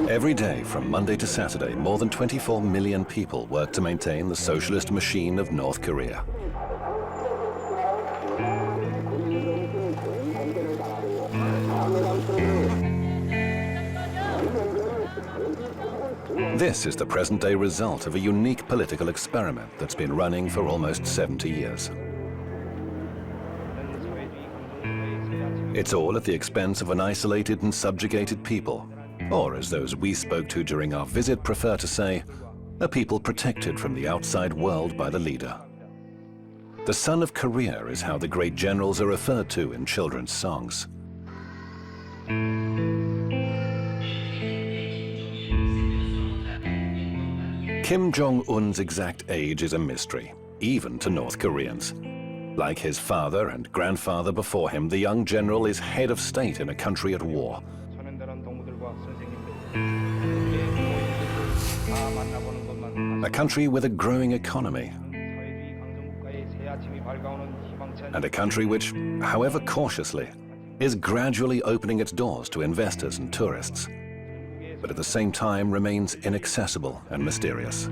Every day, from Monday to Saturday, more than 24 million people work to maintain the socialist machine of North Korea. This is the present-day result of a unique political experiment that's been running for almost 70 years. It's all at the expense of an isolated and subjugated people, or as those we spoke to during our visit prefer to say, a people protected from the outside world by the leader. The Son of Korea is how the great generals are referred to in children's songs. Kim Jong-un's exact age is a mystery, even to North Koreans. Like his father and grandfather before him, the young general is head of state in a country at war. A country with a growing economy. And a country which, however cautiously, is gradually opening its doors to investors and tourists, but at the same time remains inaccessible and mysterious.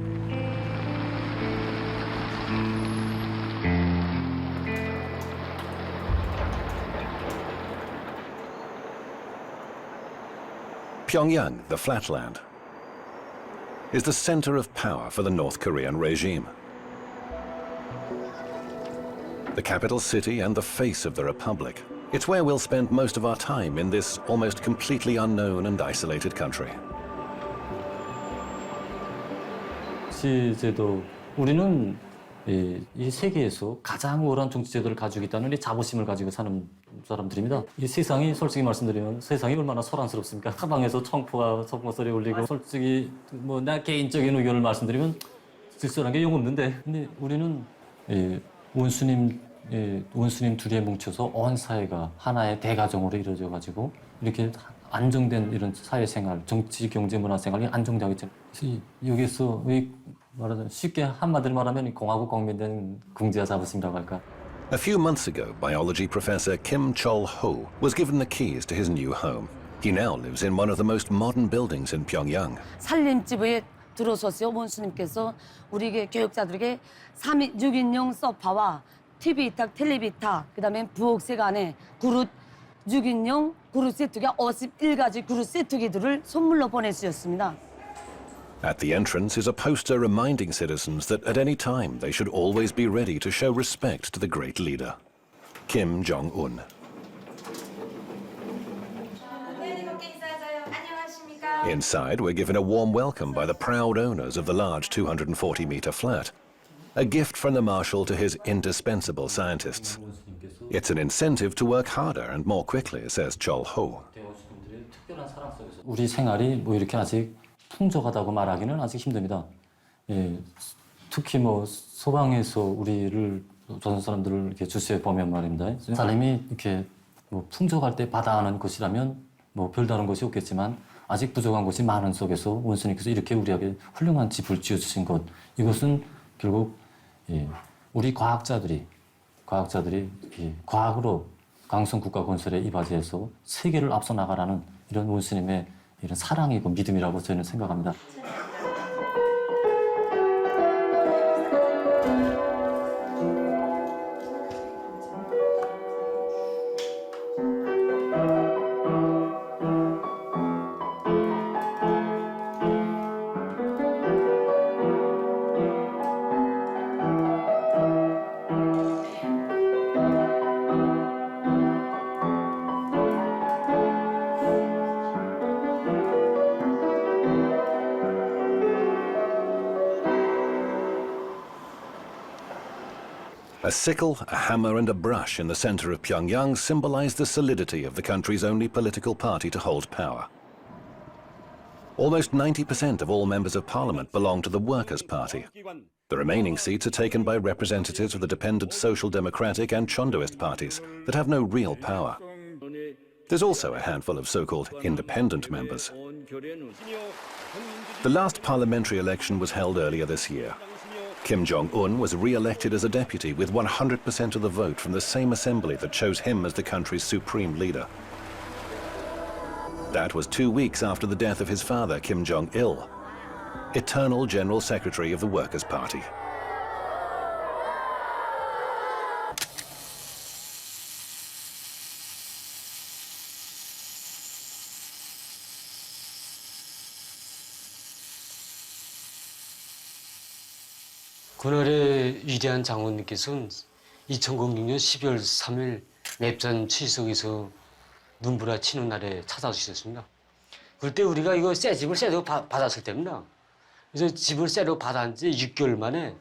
Pyongyang, the flatland, is the center of power for the North Korean regime. The capital city and the face of the republic. It's where we'll spend most of our time in this almost completely unknown and isolated country. 정치제도, 우리는 이 세계에서 가장 우월한 정치제도를 가지고 있다는 이 자부심을 가지고 사는 사람들입니다. 이 세상이 솔직히 말씀드리면 세상이 얼마나 소란스럽습니까? 사방에서 청포가 소리 울리고 솔직히 뭐 나 개인적인 의견을 말씀드리면 질서란 게 영 없는데, 근데 우리는 원수님 둘이 뭉쳐서 온 사회가 하나의 대가정으로 이루어져 가지고 이렇게 안정된 이런 사회생활, 정치, 경제, 문화 생활이 안정되고 있잖아요. 그래서 여기서 말하자면 쉽게 한마디로 말하면 공화국 국민된 궁지와 자부심이라고 할까. A few months ago, biology professor Kim Chol-ho was given the keys to his new home. He now lives in one of the most modern buildings in Pyongyang. 살림집에 들어섰어요. 원수님께서 우리 교육자들에게 6인용 소파와 TV 위탁, 텔레비 위탁, 그다음에 부엌색 안에 그릇 6인용 그릇 세트기가 51가지 그릇 세트기들을 선물로 보내주셨습니다. At the entrance is a poster reminding citizens that at any time they should always be ready to show respect to the great leader, Kim Jong-un. Inside, we're given a warm welcome by the proud owners of the large 240-meter flat, a gift from the Marshal to his indispensable scientists. It's an incentive to work harder and more quickly, says Chol-ho. 우리 생활이 뭐 이렇게 아직 풍족하다고 말하기는 아직 힘듭니다. 특히 뭐 소방에서 우리를 조선 사람들을 이렇게 주시해 보면 말입니다. 사람이 이렇게 뭐 풍족할 때 받아하는 것이라면 뭐 별다른 것이 없겠지만 아직 부족한 것이 많은 속에서 원수님께서 이렇게 우리에게 훌륭한 집을 지어주신 것, 이것은 결국 우리 과학자들이 과학으로 강성 국가 건설에 이바지해서 세계를 앞서 나가라는 이런 원수님의 이런 사랑이고 믿음이라고 저희는 생각합니다. A sickle, a hammer and a brush in the center of Pyongyang symbolize the solidity of the country's only political party to hold power. Almost 90% of all members of parliament belong to the Workers' Party. The remaining seats are taken by representatives of the dependent Social Democratic and Chondoist parties that have no real power. There's also a handful of so-called independent members. The last parliamentary election was held earlier this year. Kim Jong-un was re-elected as a deputy with 100% of the vote from the same assembly that chose him as the country's supreme leader. That was 2 weeks after the death of his father, Kim Jong-il, eternal General Secretary of the Workers' Party. 그날의 위대한 장군님께서는 2006년 12월 3일 맵산 취석에서 눈보라 치는 날에 찾아주셨습니다. 그때 우리가 이거 새 집을 새로 받았을 때입니다. 그래서 집을 새로 받은 지 6개월 만에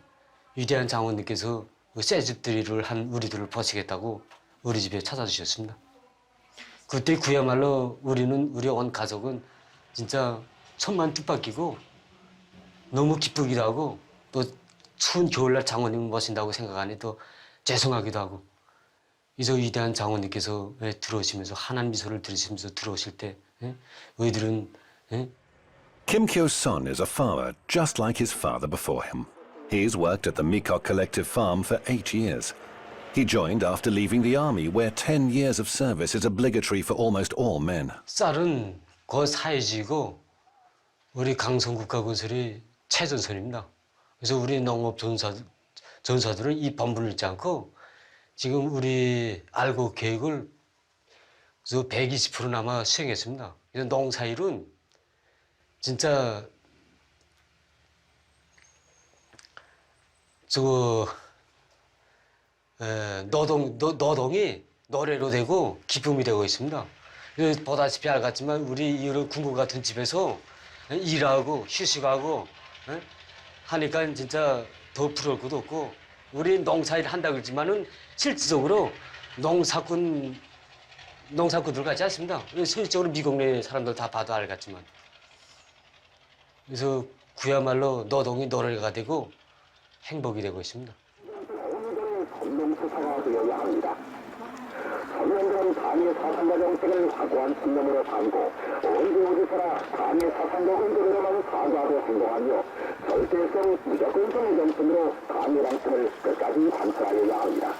위대한 장군님께서 새 집들이를 한 우리들을 보시겠다고 우리 집에 찾아주셨습니다. 그때 그야말로 우리 온 가족은 진짜 천만 뜻밖이고 너무 기쁘기도 하고 또 추운 겨울날 장군님을 모신다고 생각하니 또 죄송하기도 하고 이저 위대한 장군님께서 들어오시면서 환한 미소를 들으시면서 들어오실 때 우리들은 Kim Kyo-son is a farmer just like his father before him. He's worked at the Mikok Collective Farm for 8 years. He joined after leaving the army, where 10 years of service is obligatory for almost all men. 쌀은 고사회지고 우리 강성국가건설이 최전선입니다. 그래서 우리 농업 전사들은 이 본분을 잊지 않고 지금 우리 알고 계획을 120%나마 수행했습니다. 그래서 농사일은 진짜 노동이 노래로 되고 기쁨이 되고 있습니다. 그래서 보다시피 알겠지만 우리 이런 궁궐 같은 집에서 일하고 휴식하고 하니까 진짜 더 부러울 것도 없고 우리 농사일 한다 그러지만은 실질적으로 농사꾼들 같지 않습니다. 실질적으로 미국 내 사람들 다 봐도 알겠지만 그래서 그야말로 노동이 노래가 되고 행복이 되고 있습니다. 성명수사가 되어야 합니다. 서명들은 반의 사상과 정책을 확고한 신념으로 삼고 언제 어디서나 반의 사상과 의도대로만 사과하고 행동하며 절대성 무조건성의 정신으로 반의란 틀을 끝까지 관철하여야 합니다.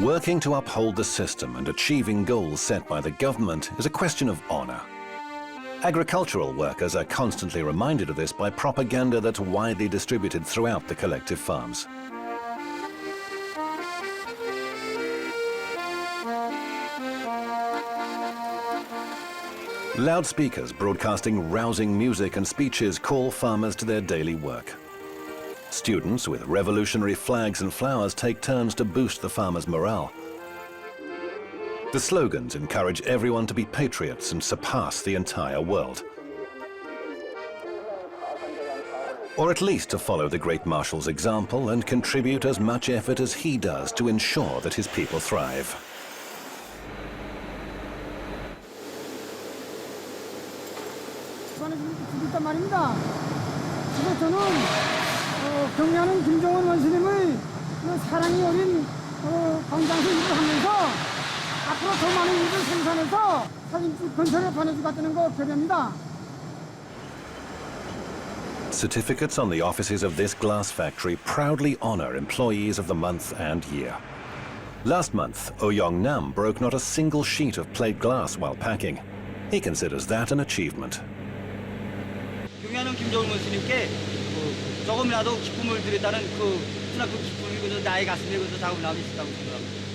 Working to uphold the system and achieving goals set by the government is a question of honor. Agricultural workers are constantly reminded of this by propaganda that's widely distributed throughout the collective farms. Loudspeakers broadcasting rousing music and speeches call farmers to their daily work. Students with revolutionary flags and flowers take turns to boost the farmers' morale. The slogans encourage everyone to be patriots and surpass the entire world. Or at least to follow the great Marshal's example and contribute as much effort as he does to ensure that his people thrive. 있단 말입니다. 그래서 저는 경례하는 김정은 원수님의 사랑이 어린 광장에서 일을 하면서 앞으로 더 많은 일을 생산해서 사진 건설에 보내주겠다는 거 결의합니다. Certificates on the offices of this glass factory proudly honor employees of the month and year. Last month, Oh Yong-nam broke not a single sheet of plate glass while packing. He considers that an achievement. 경례하는 김정은 원수님께 조금이라도 기쁨을 드렸다는 그 기쁨이 나의 가슴에 자국남이 있다고 생각합니다.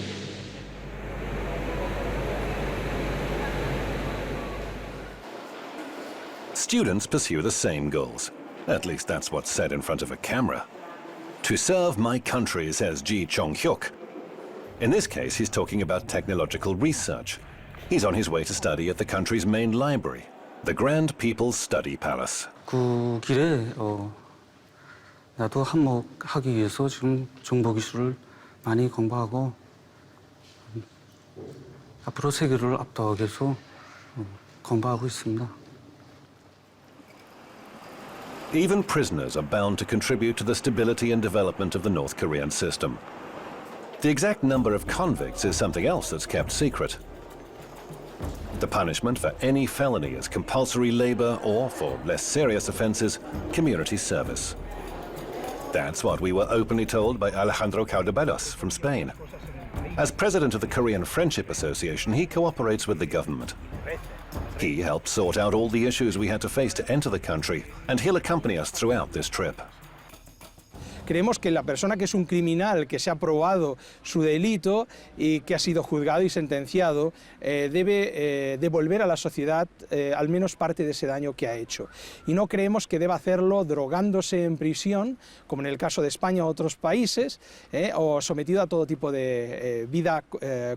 Students pursue the same goals. At least that's what's said in front of a camera. To serve my country, says Ji Chong-hyuk. In this case, he's talking about technological research. He's on his way to study at the country's main library, the Grand People's Study Palace. 그 길에 나도 한몫하기 위해서 지금 정보기술을 많이 공부하고 앞으로 세계를 압도하기 위해서 공부하고 있습니다. Even prisoners are bound to contribute to the stability and development of the North Korean system. The exact number of convicts is something else that's kept secret. The punishment for any felony is compulsory labor or, for less serious offenses, community service. That's what we were openly told by Alejandro Caldebelos from Spain. As president of the Korean Friendship Association, he cooperates with the government. He helped sort out all the issues we had to face to enter the country, and he'll accompany us throughout this trip. Creemos que la persona que es un criminal, que se ha probado su delito y que ha sido juzgado y sentenciado, debe devolver a la sociedad al menos parte de ese daño que ha hecho. Y no creemos que deba hacerlo drogándose en prisión, como en el caso de España u otros países, o sometido a todo tipo de vida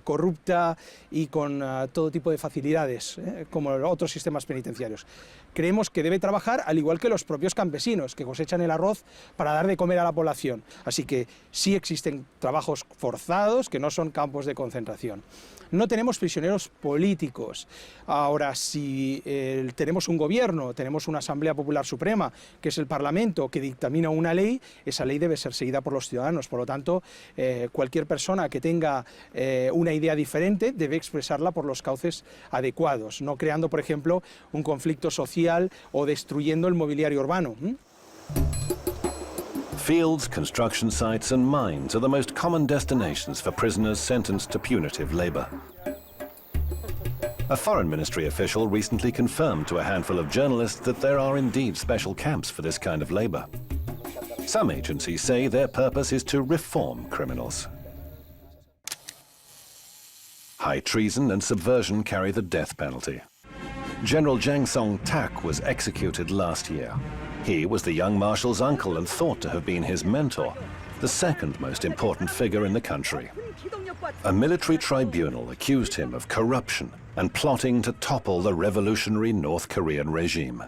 corrupta y con todo tipo de facilidades, como otros sistemas penitenciarios. Creemos que debe trabajar al igual que los propios campesinos, que cosechan el arroz para dar de comer a la población. Así que sí existen trabajos forzados que no son campos de concentración. No tenemos prisioneros políticos. Ahora, si tenemos un gobierno, tenemos una Asamblea Popular Suprema, que es el Parlamento, que dictamina una ley, esa ley debe ser seguida por los ciudadanos. Por lo tanto, cualquier persona que tenga una idea diferente debe expresarla por los cauces adecuados, no creando, por ejemplo, un conflicto social o destruyendo el mobiliario urbano. Fields, construction sites and mines are the most common destinations for prisoners sentenced to punitive labor. A foreign ministry official recently confirmed to a handful of journalists that there are indeed special camps for this kind of labor. Some agencies say their purpose is to reform criminals. High treason and subversion carry the death penalty. General Jang Song-tak was executed last year. He was the young marshal's uncle and thought to have been his mentor, the second most important figure in the country. A military tribunal accused him of corruption and plotting to topple the revolutionary North Korean regime.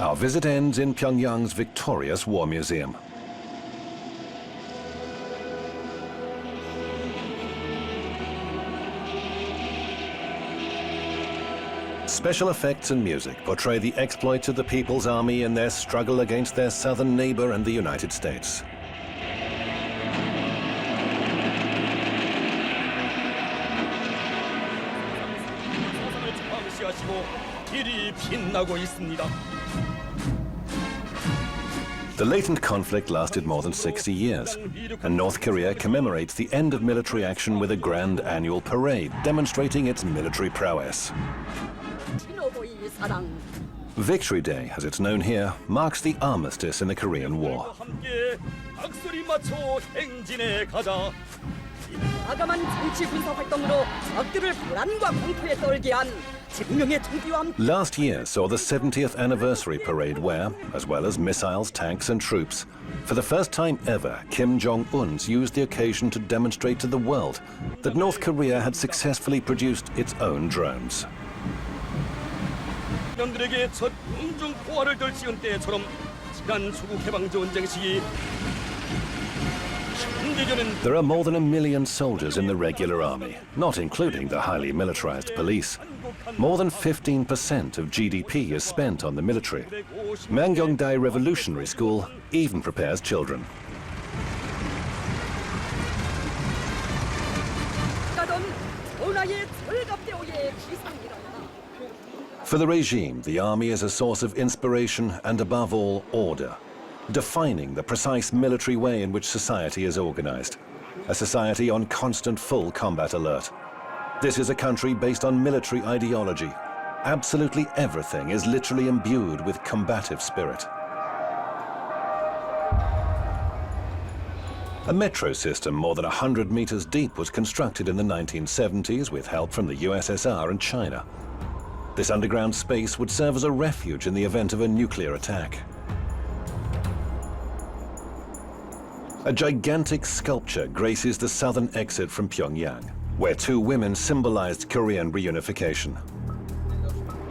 Our visit ends in Pyongyang's victorious War Museum. Special effects and music portray the exploits of the People's Army in their struggle against their southern neighbor and the United States. The latent conflict lasted more than 60 years, and North Korea commemorates the end of military action with a grand annual parade demonstrating its military prowess. Victory Day, as it's known here, marks the armistice in the Korean War. Last year saw the 70th anniversary parade where, as well as missiles, tanks and troops, for the first time ever, Kim Jong-un used the occasion to demonstrate to the world that North Korea had successfully produced its own drones. There are more than 1 million soldiers in the regular army, not including the highly militarized police. More than 15% of GDP is spent on the military. Mangyongdae Revolutionary School even prepares children. For the regime, the army is a source of inspiration and, above all, order, defining the precise military way in which society is organized, a society on constant full combat alert. This is a country based on military ideology. Absolutely everything is literally imbued with combative spirit. A metro system more than 100 meters deep was constructed in the 1970s with help from the USSR and China. This underground space would serve as a refuge in the event of a nuclear attack. A gigantic sculpture graces the southern exit from Pyongyang, where two women symbolized Korean reunification.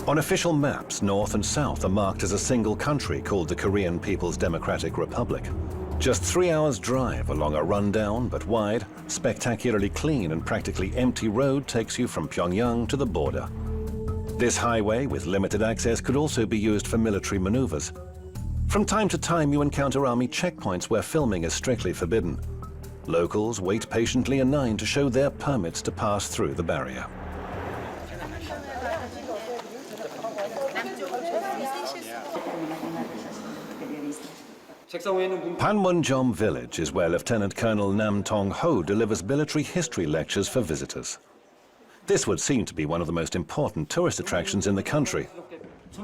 On official maps, North and South are marked as a single country called the Korean People's Democratic Republic. Just 3 hours' drive along a rundown but wide, spectacularly clean and practically empty road takes you from Pyongyang to the border. This highway with limited access could also be used for military maneuvers. From time to time, you encounter army checkpoints where filming is strictly forbidden. Locals wait patiently in line to show their permits to pass through the barrier. Panmunjom village is where Lieutenant Colonel Nam Tong Ho delivers military history lectures for visitors. This would seem to be one of the most important tourist attractions in the country.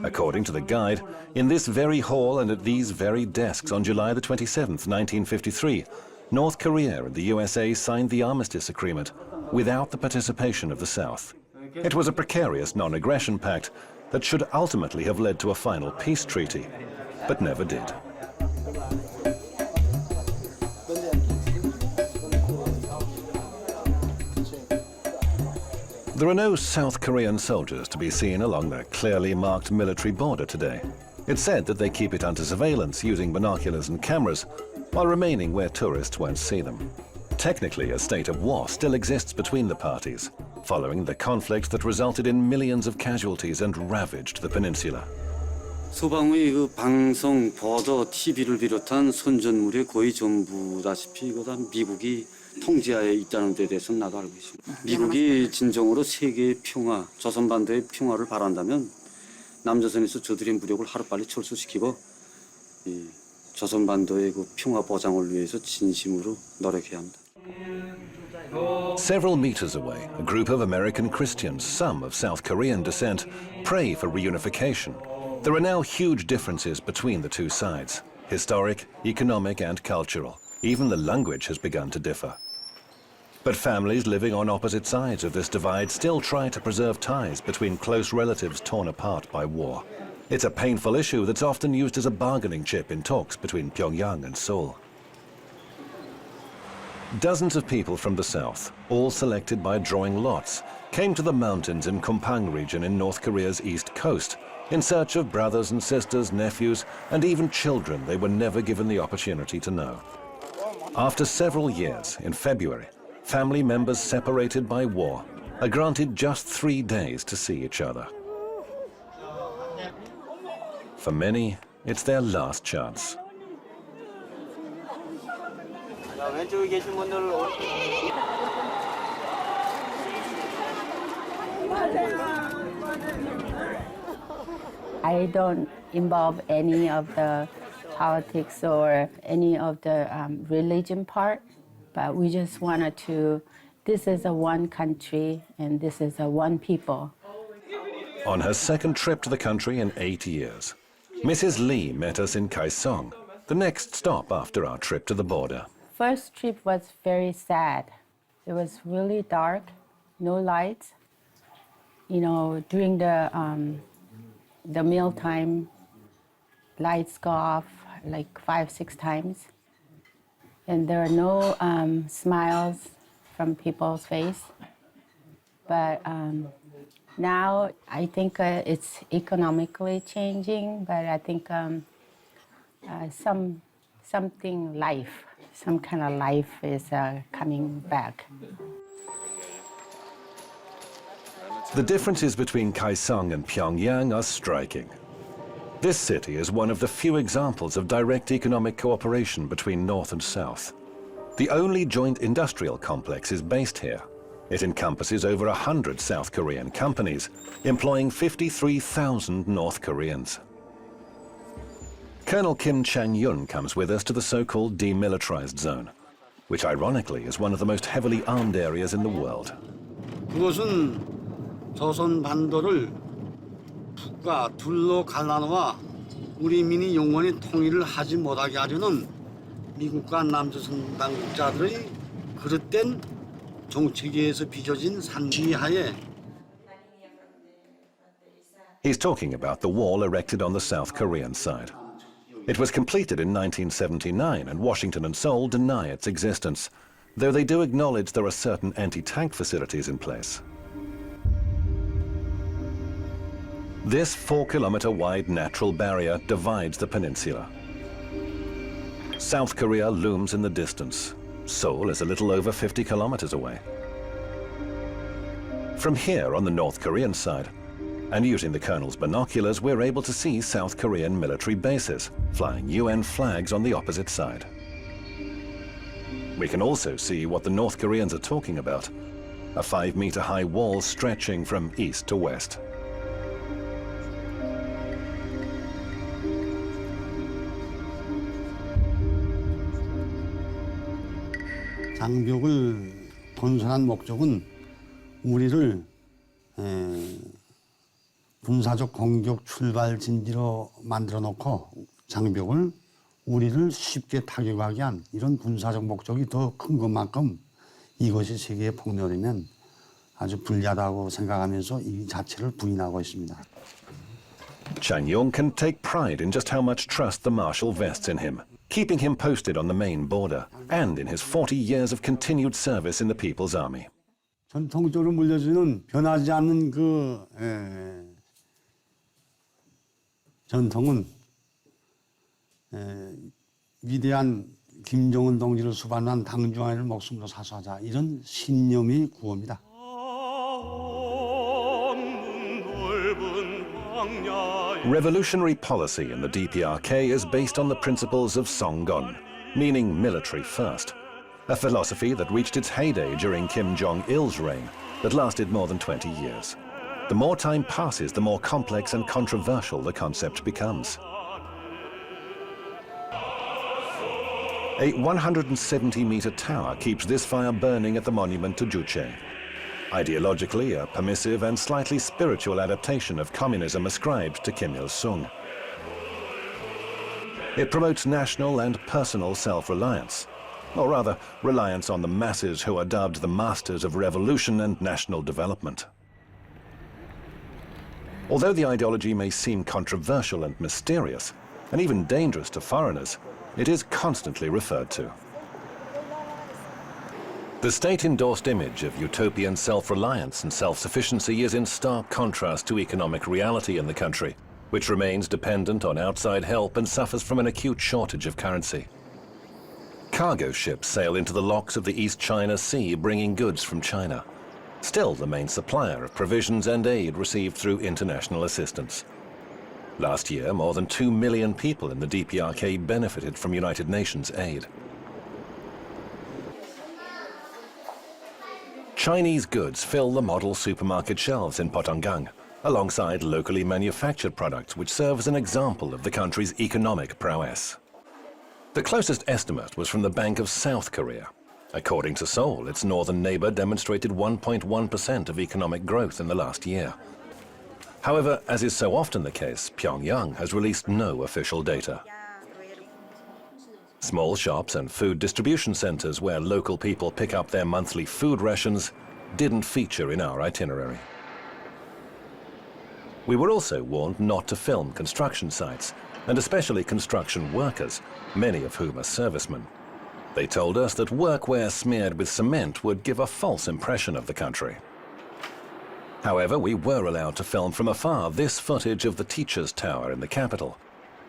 According to the guide, in this very hall and at these very desks on July the 27th, 1953, North Korea and the USA signed the armistice agreement without the participation of the South. It was a precarious non-aggression pact that should ultimately have led to a final peace treaty, but never did. There are no South Korean soldiers to be seen along the clearly marked military border today. It's said that they keep it under surveillance using binoculars and cameras, while remaining where tourists won't see them. Technically, a state of war still exists between the parties, following the conflict that resulted in millions of casualties and ravaged the peninsula. 소방의 그 방송, 버더, TV를 비롯한 선전물이 거의 전부다시피 그다음 미국이 통제하에 있다는 데 대해서는 나도 알고 있습니다. 미국이 진정으로 세계의 평화, 조선반도의 평화를 바란다면 남조선에서 저들의 무력을 하루빨리 철수시키고 이 조선반도의 그 평화 보장을 위해서 진심으로 노력해야 합니다. Several meters away, a group of American Christians, some of South Korean descent, pray for reunification. There are now huge differences between the two sides, historic, economic, and cultural. Even the language has begun to differ. But families living on opposite sides of this divide still try to preserve ties between close relatives torn apart by war. It's a painful issue that's often used as a bargaining chip in talks between Pyongyang and Seoul. Dozens of people from the south, all selected by drawing lots, came to the mountains in Kumpang region in North Korea's east coast in search of brothers and sisters, nephews, and even children they were never given the opportunity to know. After several years, in February, family members separated by war are granted just 3 days to see each other. For many, it's their last chance. I don't involve any of the politics or any of the religion part, but we just wanted to, this is a one country and this is a one people. On her second trip to the country in 8 years, Mrs. Lee met us in Kaesong, the next stop after our trip to the border. First trip was very sad. It was really dark, no lights. You know, during the mealtime, lights go off like 5-6 times. And there are no smiles from people's face. But now I think it's economically changing, but I think some kind of life is coming back. The differences between Kaesong and Pyongyang are striking. This city is one of the few examples of direct economic cooperation between North and South. The only joint industrial complex is based here. It encompasses over 100 South Korean companies, employing 53,000 North Koreans. Colonel Kim Jong-un comes with us to the so-called demilitarized zone, which ironically is one of the most heavily armed areas in the world. 그것은 조선 반도를 북과 둘로 갈라놓아 우리 민이 영원히 통일을 하지 못하게 하려는 미국과 남조선 당국자들의 그릇된 정책에서 빚어진 산지하에. He's talking about the wall erected on the South Korean side. It was completed in 1979, and Washington and Seoul deny its existence, though they do acknowledge there are certain anti-tank facilities in place. This 4-kilometer-wide natural barrier divides the peninsula. South Korea looms in the distance. Seoul is a little over 50 kilometers away. From here, on the North Korean side, And using the colonel's binoculars, we're able to see South Korean military bases, flying UN flags on the opposite side. We can also see what the North Koreans are talking about, a 5-meter-high wall stretching from east to west. 장벽을 건설한 목적은 우리를 군사적 공격 출발 진지로 만들어 놓고 장벽을 우리를 쉽게 타격하게 한 이런 군사적 목적이 더 큰 것만큼 이것이 세계의 폭력이면 아주 불리하다고 생각하면서 이 자체를 부인하고 있습니다. Chang-yong can take pride in just how much trust the Marshal vests in him, keeping him posted on the main border and in his 40 years of continued service in the People's Army. 전통적으로 물려주는 변하지 않는 전통은 위대한 김정은 동지를 수반한 당중앙을 목숨으로 사수하자 이런 신념이 구호입니다. Revolutionary policy in the DPRK is based on the principles of Songgon, meaning military first, a philosophy that reached its heyday during Kim Jong-il's reign that lasted more than 20 years. The more time passes, the more complex and controversial the concept becomes. A 170-meter tower keeps this fire burning at the monument to Juche. Ideologically, a permissive and slightly spiritual adaptation of communism ascribed to Kim Il-sung. It promotes national and personal self-reliance, or rather, reliance on the masses who are dubbed the masters of revolution and national development. Although the ideology may seem controversial and mysterious, and even dangerous to foreigners, it is constantly referred to. The state-endorsed image of utopian self-reliance and self-sufficiency is in stark contrast to economic reality in the country, which remains dependent on outside help and suffers from an acute shortage of currency. Cargo ships sail into the locks of the East China Sea, bringing goods from China, still the main supplier of provisions and aid received through international assistance. Last year, more than 2 million people in the DPRK benefited from United Nations aid. Chinese goods fill the model supermarket shelves in Potonggang, alongside locally manufactured products which serve as an example of the country's economic prowess. The closest estimate was from the Bank of South Korea. According to Seoul, its northern neighbor demonstrated 1.1% of economic growth in the last year. However, as is so often the case, Pyongyang has released no official data. Small shops and food distribution centers where local people pick up their monthly food rations didn't feature in our itinerary. We were also warned not to film construction sites, and especially construction workers, many of whom are servicemen. They told us that workwear smeared with cement would give a false impression of the country. However, we were allowed to film from afar this footage of the Teachers' Tower in the capital,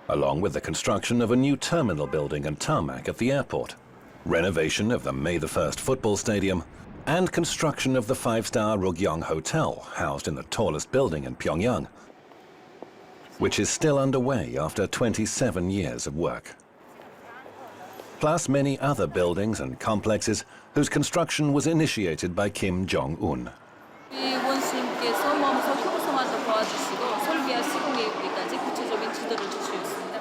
along with the construction of a new terminal building and tarmac at the airport, renovation of the May the 1st football stadium, and construction of the 5-star Rugyong Hotel, housed in the tallest building in Pyongyang, which is still underway after 27 years of work. Plus many other buildings and complexes whose construction was initiated by Kim Jong-un. 원수님께서 먼저 형성하자 도와주시고 설계와 시공계획까지 구체적인 지도를 주시었습니다.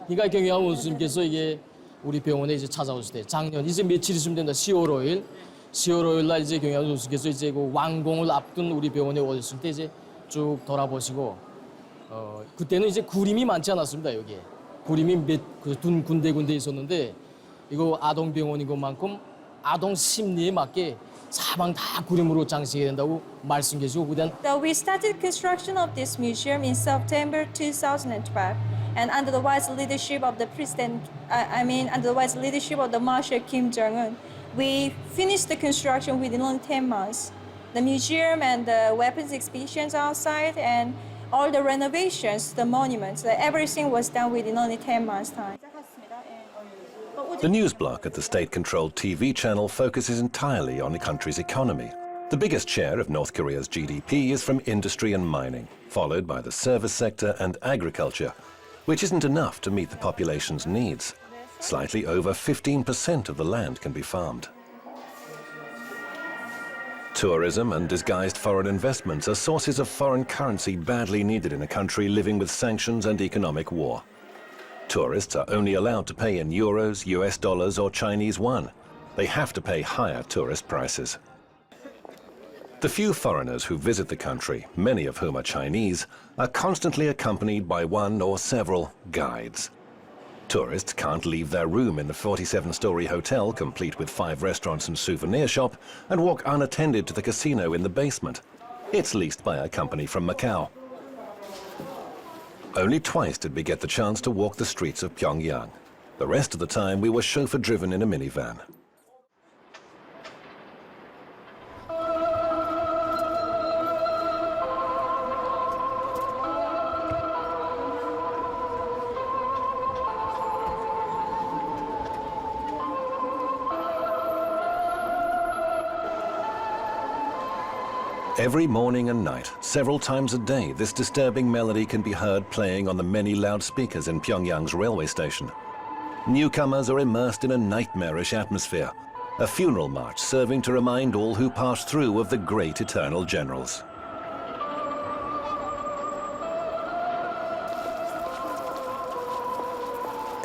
그러니까 경영 원수님께서 이게 우리 병원에 이제 찾아오실 때 작년 이제 며칠 있으면 된다. 10월 5일 날 이제 경영 원수께서 이제 그 완공을 앞둔 우리 병원에 오셨을 때 이제 쭉 돌아보시고 그때는 이제 구림이 많지 않았습니다. 여기에 구림이 몇 군데 있었는데 이거 아동 병원인 것만큼 아동 심리에 맞게 사방 다 구림으로 장식해야 된다고 말씀 계시고 그다음. So we started construction of this museum in September 2012, and under the wise leadership of the president, under the wise leadership of the Marshal Kim Jong-un, we finished the construction within only 10 months. The museum and the weapons exhibitions outside and all the renovations, the monuments, everything was done within only 10 months' time. The news block at the state-controlled TV channel focuses entirely on the country's economy, The biggest share of North Korea's GDP is from industry and mining, followed by the service sector and agriculture, which isn't enough to meet the population's needs. Slightly over 15% of the land can be farmed. Tourism and disguised foreign investments are sources of foreign currency badly needed in a country living with sanctions and economic war. Tourists are only allowed to pay in euros, US dollars or Chinese yuan. They have to pay higher tourist prices. The few foreigners who visit the country, many of whom are Chinese, are constantly accompanied by one or several guides. Tourists can't leave their room in the 47-story hotel, complete with 5 restaurants and souvenir shop, and walk unattended to the casino in the basement. It's leased by a company from Macau. Only twice did we get the chance to walk the streets of Pyongyang. The rest of the time we were chauffeur-driven in a minivan. Every morning and night, several times a day, this disturbing melody can be heard playing on the many loudspeakers in Pyongyang's railway station. Newcomers are immersed in a nightmarish atmosphere, a funeral march serving to remind all who pass through of the great eternal generals.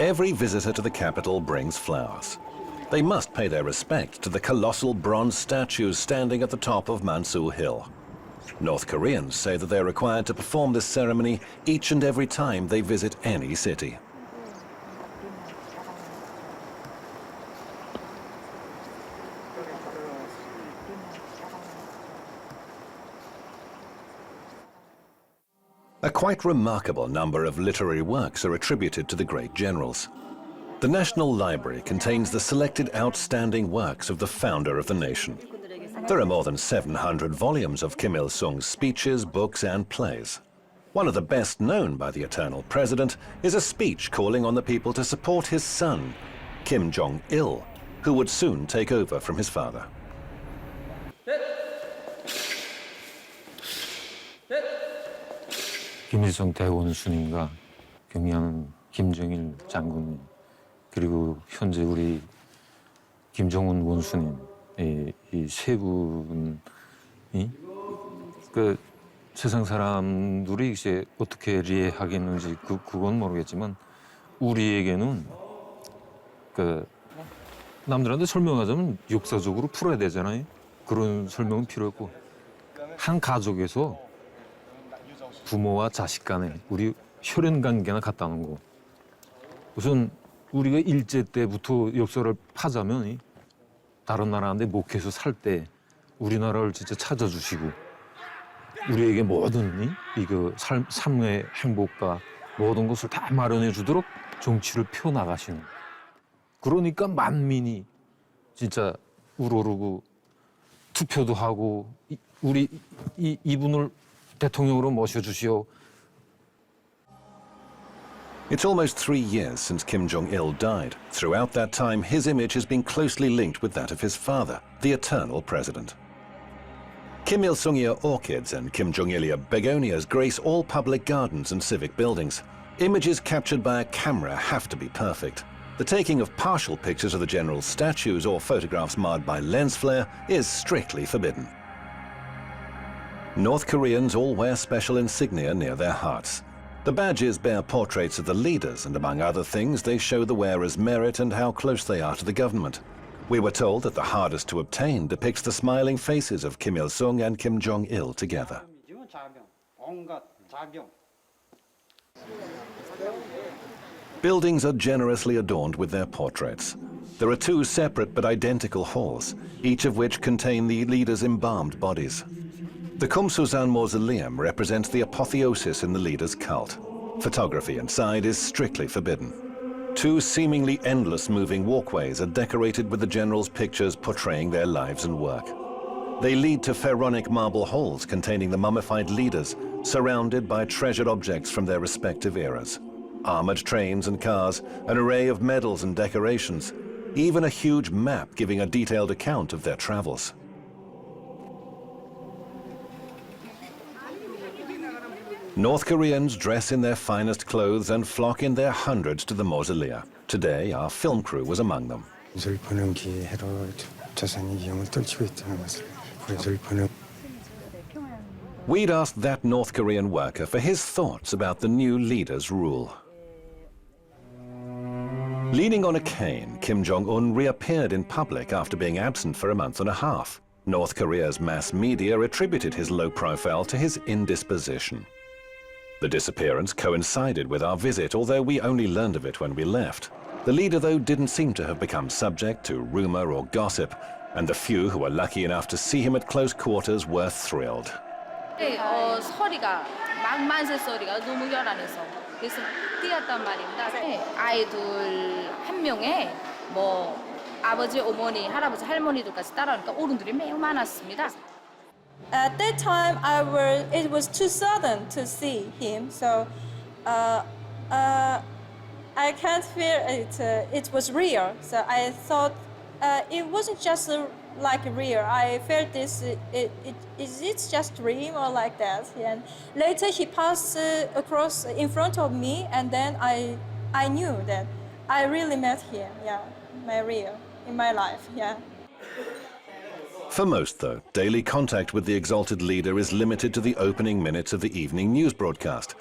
Every visitor to the capital brings flowers. They must pay their respect to the colossal bronze statues standing at the top of Mansu Hill. North Koreans say that they're required to perform this ceremony each and every time they visit any city. A quite remarkable number of literary works are attributed to the great generals. The National Library contains the selected outstanding works of the founder of the nation. There are more than 700 volumes of Kim Il-sung's speeches, books and plays. One of the best known by the eternal president is a speech calling on the people to support his son, Kim Jong-il, who would soon take over from his father. 김일성 대원수님과 경양 김정일 장군님 그리고 현재 우리 김정은 원수님 이 세 분이 그 세상 사람들이 이제 어떻게 이해하겠는지 그건 모르겠지만 우리에게는 그 남들한테 설명하자면 역사적으로 풀어야 되잖아요. 그런 설명은 필요 없고 한 가족에서 부모와 자식 간에 우리 혈연 관계나 같다는 거. 우선 우리가 일제 때부터 역사를 파자면 다른 나라한테 목해서 살 때 우리나라를 진짜 찾아주시고 우리에게 모든 이거 삶의 행복과 모든 것을 다 마련해 주도록 정치를 펴 나가시는. 그러니까 만민이 진짜 우러르고 투표도 하고 우리 이분을 대통령으로 모셔주시오. It's almost 3 years since Kim Jong-il died. Throughout that time, his image has been closely linked with that of his father, the eternal president. Kim Il-sungia orchids and Kim Jong-ilia begonias grace all public gardens and civic buildings. Images captured by a camera have to be perfect. The taking of partial pictures of the general's statues or photographs marred by lens flare is strictly forbidden. North Koreans all wear special insignia near their hearts. The badges bear portraits of the leaders, and among other things, they show the wearer's merit and how close they are to the government. We were told that the hardest to obtain depicts the smiling faces of Kim Il-sung and Kim Jong-il together. Buildings are generously adorned with their portraits. There are 2 separate but identical halls, each of which contain the leaders' embalmed bodies. The Kumsusan mausoleum represents the apotheosis in the leader's cult. Photography inside is strictly forbidden. 2 seemingly endless moving walkways are decorated with the generals' pictures portraying their lives and work. They lead to pharaonic marble halls containing the mummified leaders, surrounded by treasured objects from their respective eras. Armored trains and cars, an array of medals and decorations, even a huge map giving a detailed account of their travels. North Koreans dress in their finest clothes and flock in their hundreds to the mausolea. Today, our film crew was among them. We'd asked that North Korean worker for his thoughts about the new leader's rule. Leaning on a cane, Kim Jong-un reappeared in public after being absent for a month and a half. North Korea's mass media attributed his low profile to his indisposition. The disappearance coincided with our visit, although we only learned of it when we left. The leader, though, didn't seem to have become subject to rumor or gossip, and the few who were lucky enough to see him at close quarters were thrilled. 소리가 만세 소리가 너무 요란해서 그래서 뛰었단 말입니다. 아이들 한 명에 뭐 아버지, 어머니, 할아버지, 할머니들까지 따라오니까 어른들이 매우 많았습니다. At that time, it was too sudden to see him, so I can't feel it. It was real, so I thought it wasn't just like real. I felt this. Is it just dream or like that? And later he passed across in front of me, and then I knew that I really met him. Yeah, my real in my life. Yeah. For most, though, daily contact with the exalted leader is limited to the opening minutes of the evening news broadcast,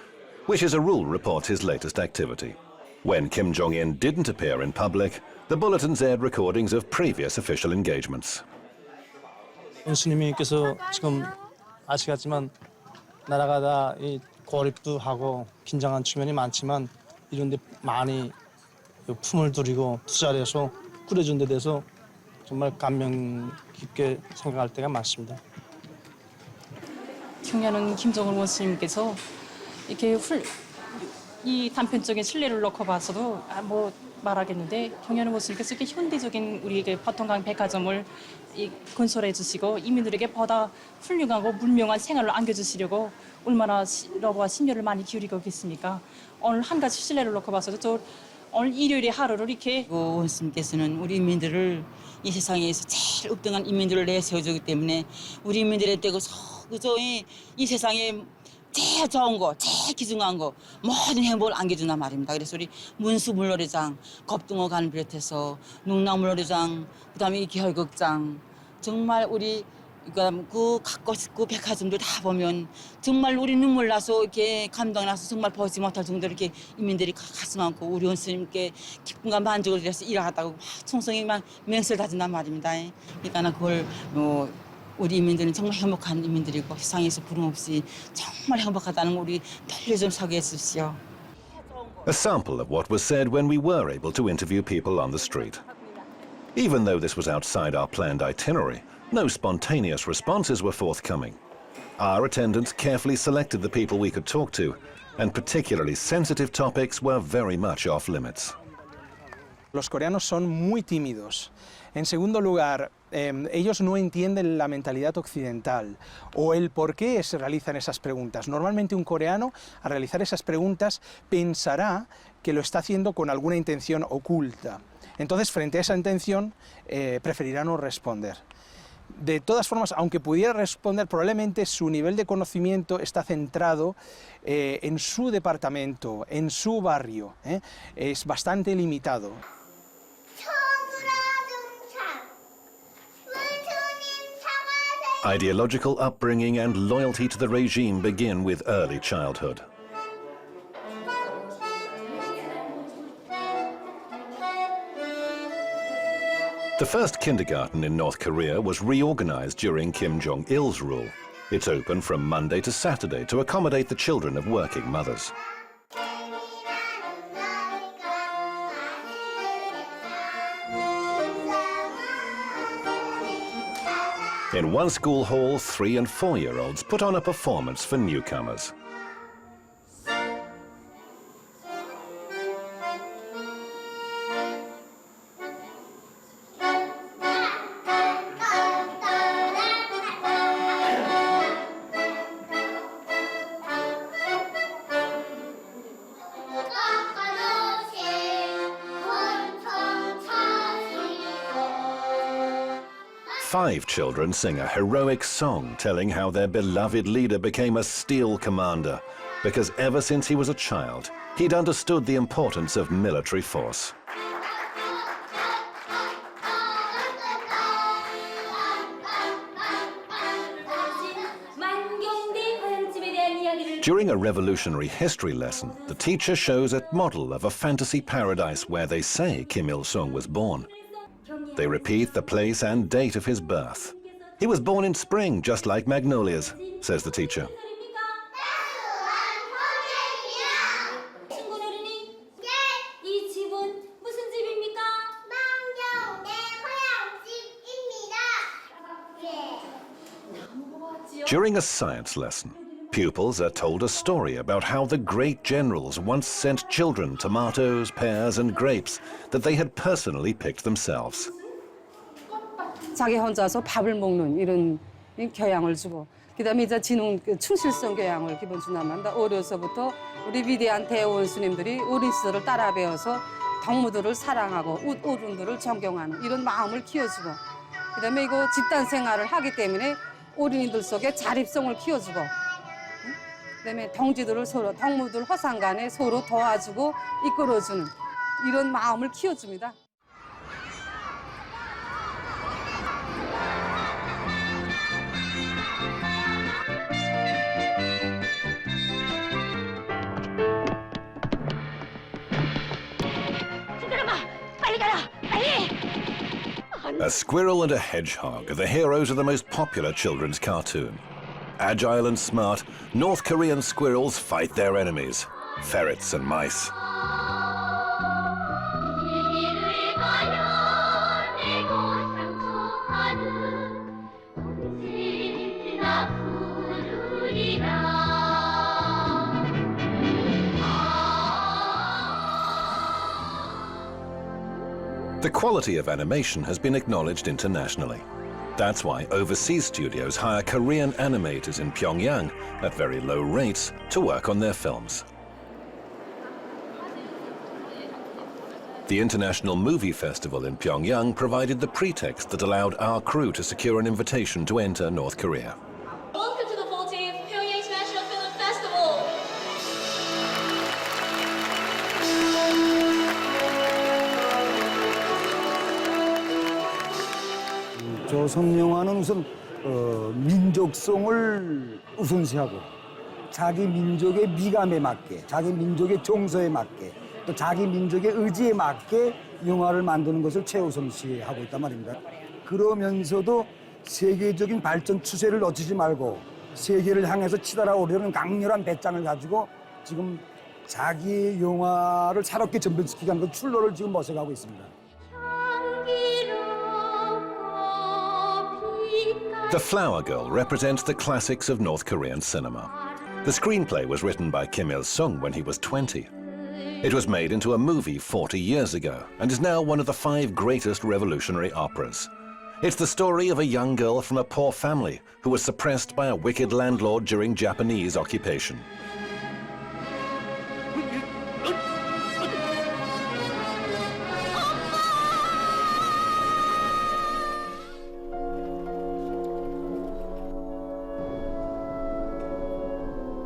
which as a rule reports his latest activity. When Kim Jong-un didn't appear in public, the bulletins aired recordings of previous official engagements. 원수님께서 지금 아시겠지만 나라가 다 고립도 하고 긴장한 측면이 많지만 이런 데 많이 품을 들이고 투자를 해서 꾸려준 데 대해서 정말 감명 깊게 생각할 때가 많습니다. 경야는 김정은 원수님께서 이렇게 이 단편적인 신뢰를 놓고 봐서도 뭐 말하겠는데 경야는 원수님께서 이렇게 현대적인 우리에게 바통강 백화점을 건설해 주시고 이민들에게 보다 훌륭하고 문명한 생활을 안겨주시려고 얼마나 러브와 심려를 많이 기울이고 계십니까? 오늘 한 가지 신뢰를 놓고 봐서도 또 오늘 일요일에 하루를 이렇게 원수님께서는 우리 인민들을 이 세상에서 제일 읍등한 인민들을 내세워주기 때문에 우리 인민들의 떼고 그저 이 세상에 제일 좋은 거, 제일 귀중한 거 모든 행복을 안겨준단 말입니다. 그래서 우리 문수물놀이장, 겁등어관 비롯해서 농락물놀이장, 그다음에 이 겨울극장 정말 우리 그 백화점들 다 보면 정말 우리 눈물 나서 이렇게 감동 나서 정말 보지 못할 정도로 이렇게 인민들이 가슴 안고 우리 원수님께 기쁨과 만족을 위해서 일하겠다고 충성히 맹세를 다진단 말입니다. 그러니까 그걸 우리 인민들은 정말 행복한 인민들이고 세상에서 부름 없이 정말 행복하다는 걸 우리 널리 좀 소개해 주십시오. A sample of what was said when we were able to interview people on the street. Even though this was outside our planned itinerary, no spontaneous responses were forthcoming. Our attendants carefully selected the people we could talk to, and particularly sensitive topics were very much off limits. Los coreanos son muy tímidos. En segundo lugar, ellos no entienden la mentalidad occidental o el por qué se realizan esas preguntas. Normalmente un coreano, al realizar esas preguntas, pensará que lo está haciendo con alguna intención oculta. Entonces, frente a esa intención, preferirá no responder. De todas formas, aunque pudiera responder, probablemente su nivel de conocimiento está centrado en su departamento, en su barrio. Es bastante limitado. Ideological upbringing and loyalty to the regime begin with early childhood. The first kindergarten in North Korea was reorganized during Kim Jong-il's rule. It's open from Monday to Saturday to accommodate the children of working mothers. In one school hall, 3- and 4-year-olds put on a performance for newcomers. Five children sing a heroic song telling how their beloved leader became a steel commander because ever since he was a child, he'd understood the importance of military force. During a revolutionary history lesson, the teacher shows a model of a fantasy paradise where they say Kim Il-sung was born. They repeat the place and date of his birth. He was born in spring, just like magnolias, says the teacher. During a science lesson, pupils are told a story about how the great generals once sent children tomatoes, pears, and grapes that they had personally picked themselves. 자기 혼자서 밥을 먹는 이런 교양을 주고, 그다음에 이제 지능 충실성 교양을 기본 주나만다. 어려서부터 우리 위대한 대원수님들이 어린 시절을 따라 배워서 동무들을 사랑하고 어른들을 존경하는 이런 마음을 키워주고, 그다음에 이거 집단 생활을 하기 때문에 어린이들 속에 자립성을 키워주고, 그다음에 동지들을 서로 동무들 허상 간에 서로 도와주고 이끌어주는 이런 마음을 키워줍니다. A squirrel and a hedgehog are the heroes of the most popular children's cartoon. Agile and smart, North Korean squirrels fight their enemies, ferrets and mice. The quality of animation has been acknowledged internationally. That's why overseas studios hire Korean animators in Pyongyang at very low rates to work on their films. The International Movie Festival in Pyongyang provided the pretext that allowed our crew to secure an invitation to enter North Korea. Welcome to the 14th Pyongyang International Film Festival. 조선 영화는 우선 민족성을 우선시하고 자기 민족의 미감에 맞게, 자기 민족의 정서에 맞게, 또 자기 민족의 의지에 맞게 영화를 만드는 것을 최우선시하고 있단 말입니다. 그러면서도 세계적인 발전 추세를 놓치지 말고 세계를 향해서 치달아오려는 강렬한 배짱을 가지고 지금 자기 영화를 새롭게 전변시키기 위한 출로를 지금 모색하고 있습니다. The Flower Girl represents the classics of North Korean cinema. The screenplay was written by Kim Il-sung when he was 20. It was made into a movie 40 years ago and is now one of the 5 greatest revolutionary operas. It's the story of a young girl from a poor family who was suppressed by a wicked landlord during Japanese occupation.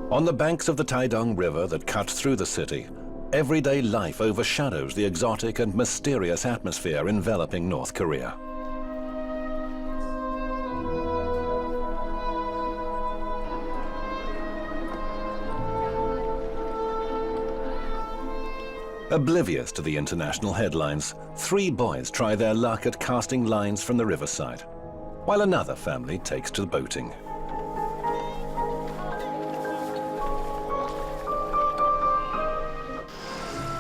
On the banks of the Taedong River that cuts through the city, everyday life overshadows the exotic and mysterious atmosphere enveloping North Korea. Oblivious to the international headlines, 3 boys try their luck at casting lines from the riverside, while another family takes to boating.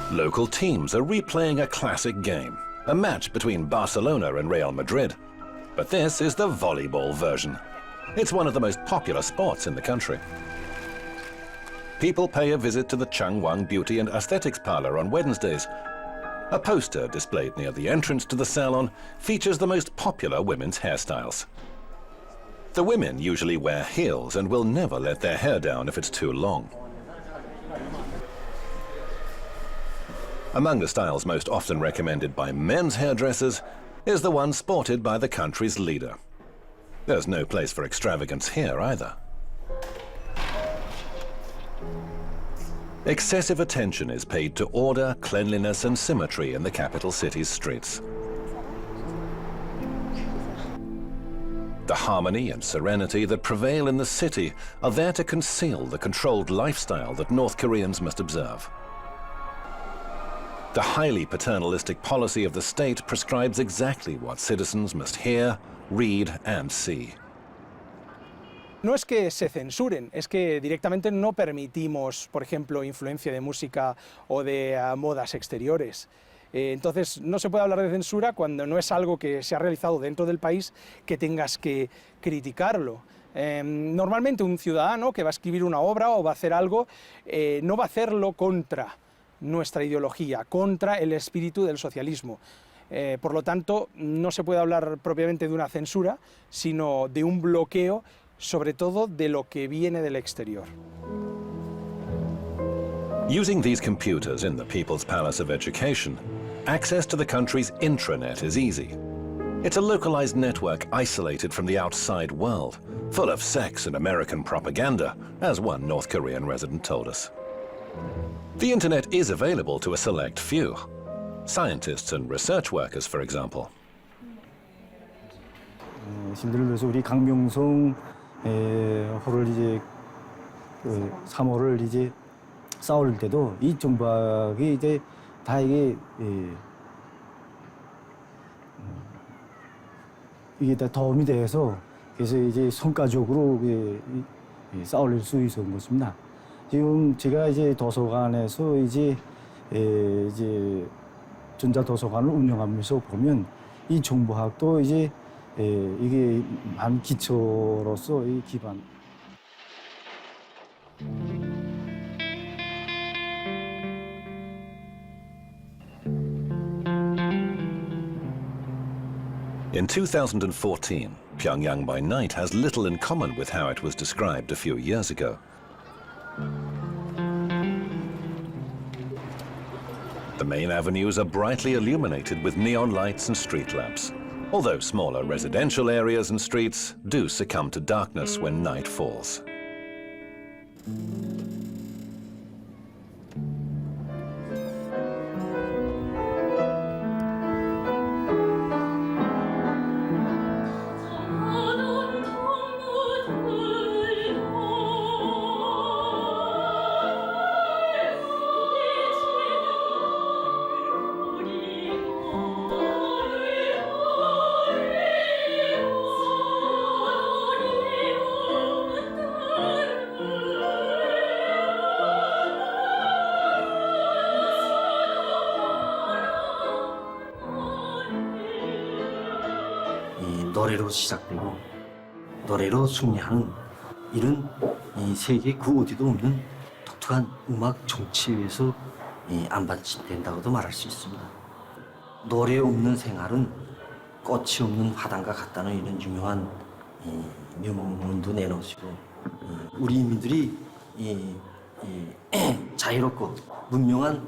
Local teams are replaying a classic game, a match between Barcelona and Real Madrid. But this is the volleyball version. It's one of the most popular sports in the country. People pay a visit to the Changwon Beauty and Aesthetics Parlor on Wednesdays. A poster displayed near the entrance to the salon features the most popular women's hairstyles. The women usually wear heels and will never let their hair down if it's too long. Among the styles most often recommended by men's hairdressers is the one sported by the country's leader. There's no place for extravagance here either. Excessive attention is paid to order, cleanliness and symmetry in the capital city's streets. The harmony and serenity that prevail in the city are there to conceal the controlled lifestyle that North Koreans must observe. The highly paternalistic policy of the state prescribes exactly what citizens must hear, read and see. No es que se censuren, es que directamente no permitimos, por ejemplo, influencia de música o de modas exteriores. Entonces, no se puede hablar de censura cuando no es algo que se ha realizado dentro del país que tengas que criticarlo. Normalmente un ciudadano que va a escribir una obra o va a hacer algo, no va a hacerlo contra nuestra ideología, contra el espíritu del socialismo. Por lo tanto, no se puede hablar propiamente de una censura, sino de un bloqueo, sobre todo de lo que viene del exterior. Using these computers in the People's Palace of Education, access to the country's intranet is easy. It's a localized network isolated from the outside world, full of sex and American propaganda, as one North Korean resident told us. The internet is available to a select few. Scientists and research workers, for example. 예를 들어서 우리 강명성 호를 이제 3호를 이제 싸울 때도 이 정박이 이제 다 이게 다 도움이 돼서 그래서 이제 성과적으로 싸울 수 있었던 것입니다. 지금 제가 이제 도서관에서 이제 전자도서관을 운영하면서 보면 이 정보학도 이제 이게 한 기초로서 이 기반. In 2014, Pyongyang by night has little in common with how it was described a few years ago. The main avenues are brightly illuminated with neon lights and street lamps, although smaller residential areas and streets do succumb to darkness when night falls. 노래로 시작되고 노래로 승리하는 이런 이 세계 그 어디도 없는 독특한 음악 정치에서 안반신된다고도 말할 수 있습니다. 노래 없는 생활은 꽃이 없는 화단과 같다는 이런 유명한 명문도 내놓으시고 우리 인민들이 자유롭고 문명한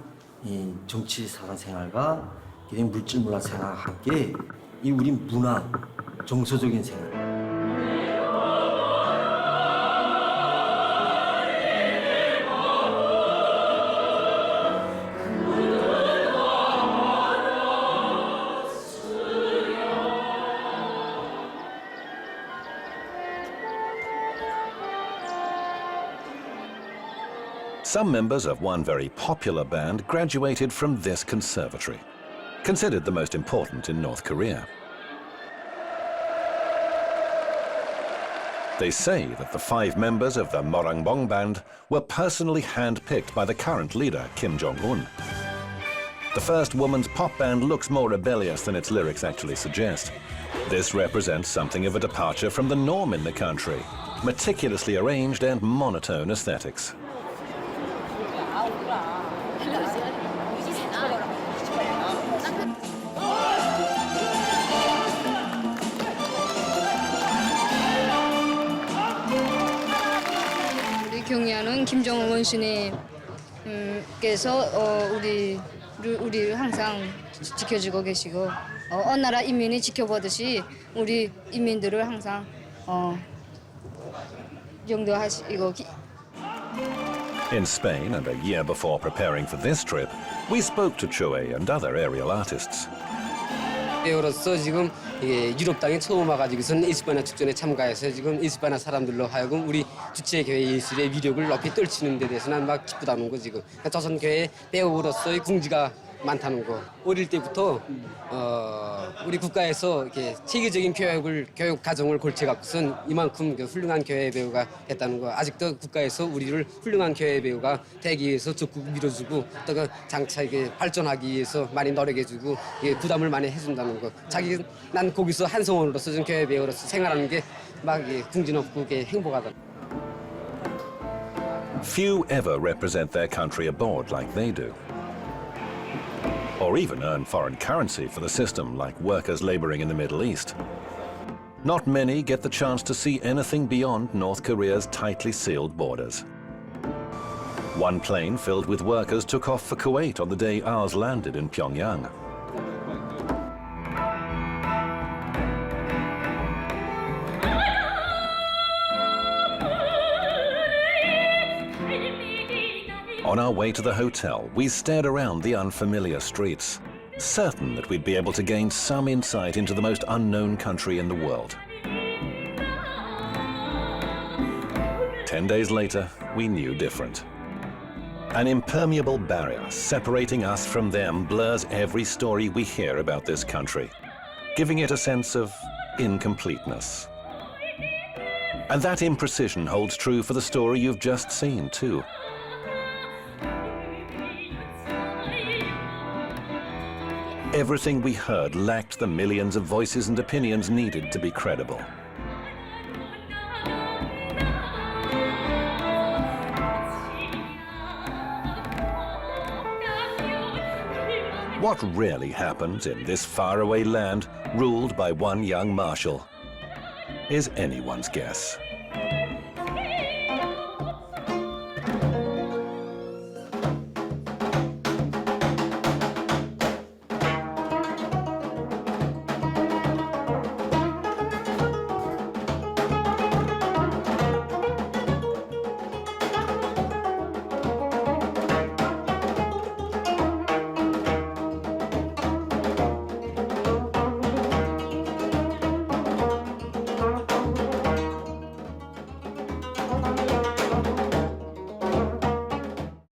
정치 사상 생활과 물질 문화 생활과 함께 이 우리 문화 정서적인 생활. Some members of one very popular band graduated from this conservatory, considered the most important in North Korea. They say that the 5 members of the Morangbong band were personally hand-picked by the current leader, Kim Jong-un. The first woman's pop band looks more rebellious than its lyrics actually suggest. This represents something of a departure from the norm in the country, meticulously arranged and monotone aesthetics. 경의하는 김정은 원수님께서 우리를 항상 지켜주고 계시고 어느 나라 인민이 지켜보듯이 우리 인민들을 항상 영도하시고 In Spain, and a year before preparing for this trip, we spoke to Chue and other aerial artists. 배우로서 지금 유럽 땅에 처음 와가지고선 이스파나 축전에 참가해서 지금 이스파나 사람들로 하여금 우리 주체 교회 예술의 위력을 높이 떨치는 데 대해서는 막 기쁘다는 거 지금. 조선 교회 배우로서의 궁지가 많다는 거. 어릴 때부터 우리 국가에서 이렇게 체계적인 교육 과정을 골체 갖고선 이만큼 훌륭한 교회 배우가 됐다는 거. 아직도 국가에서 우리를 훌륭한 교회 배우가 되기 위해서 적극 밀어주고 또 그 장차 이게 발전하기 위해서 많이 노력해주고 부담을 많이 해준다는 거. 난 거기서 한 성원으로서 좀 교회 배우로서 생활하는 게 막 궁지높고 행복하다. Few ever represent their country abroad like they do, or even earn foreign currency for the system like workers laboring in the Middle East. Not many get the chance to see anything beyond North Korea's tightly sealed borders. One plane filled with workers took off for Kuwait on the day ours landed in Pyongyang. On our way to the hotel, we stared around the unfamiliar streets, certain that we'd be able to gain some insight into the most unknown country in the world. 10 days later, we knew different. An impermeable barrier separating us from them blurs every story we hear about this country, giving it a sense of incompleteness. And that imprecision holds true for the story you've just seen, too. Everything we heard lacked the millions of voices and opinions needed to be credible. What really happens in this faraway land ruled by one young marshal is anyone's guess.